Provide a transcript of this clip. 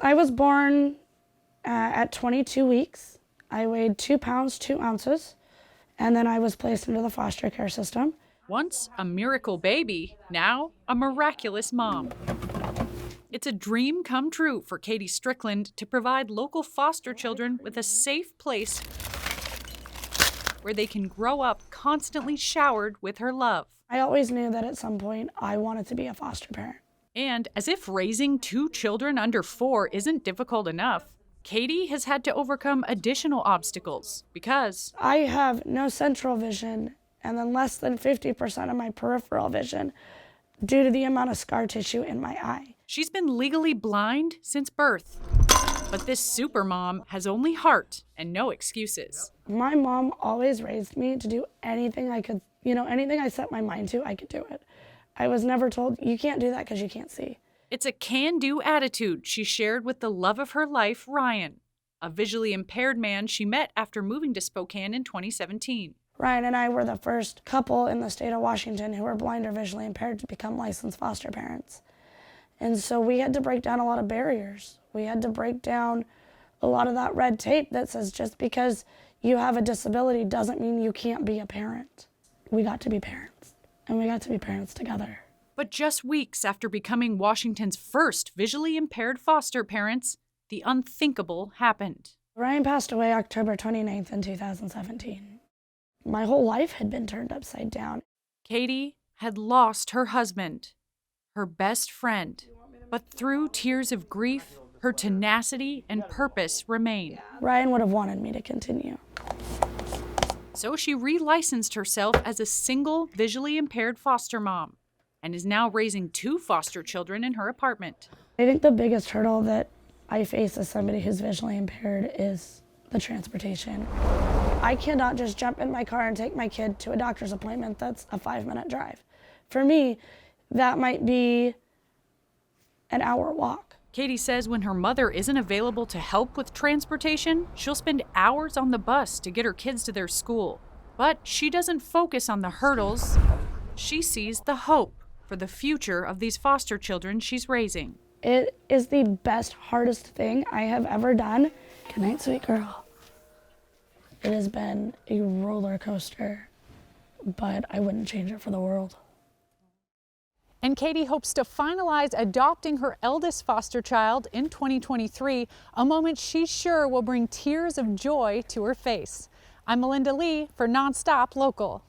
I was born at 22 weeks. I weighed 2 pounds, 2 ounces, and then I was placed into the foster care system. Once a miracle baby, now a miraculous mom. It's a dream come true for Katie Strickland to provide local foster children with a safe place where they can grow up constantly showered with her love. I always knew that at some point I wanted to be a foster parent. And as if raising 2 children under 4 isn't difficult enough, Katie has had to overcome additional obstacles because I have no central vision and then less than 50% of my peripheral vision due to the amount of scar tissue in my eye. She's been legally blind since birth. But this supermom has only heart and no excuses. My mom always raised me to do anything I could, anything I set my mind to, I could do it. I was never told, you can't do that because you can't see. It's a can-do attitude she shared with the love of her life, Ryan, a visually impaired man she met after moving to Spokane in 2017. Ryan and I were the first couple in the state of Washington who were blind or visually impaired to become licensed foster parents. And so we had to break down a lot of barriers. We had to break down a lot of that red tape that says just because you have a disability doesn't mean you can't be a parent. We got to be parents, and we got to be parents together. But just weeks after becoming Washington's first visually impaired foster parents, the unthinkable happened. Ryan passed away October 29th in 2017. My whole life had been turned upside down. Katie had lost her husband, her best friend, but through tears of grief, her tenacity and purpose remain. Ryan would have wanted me to continue. So she relicensed herself as a single visually impaired foster mom and is now raising 2 foster children in her apartment. I think the biggest hurdle that I face as somebody who's visually impaired is the transportation. I cannot just jump in my car and take my kid to a doctor's appointment that's a 5-minute drive. For me, that might be an hour walk. Katie says when her mother isn't available to help with transportation, she'll spend hours on the bus to get her kids to their school. But she doesn't focus on the hurdles. She sees the hope for the future of these foster children she's raising. It is the best, hardest thing I have ever done. Good night, sweet girl. It has been a roller coaster, but I wouldn't change it for the world. And Katie hopes to finalize adopting her eldest foster child in 2023, a moment she's sure will bring tears of joy to her face. I'm Melinda Lee for Nonstop Local.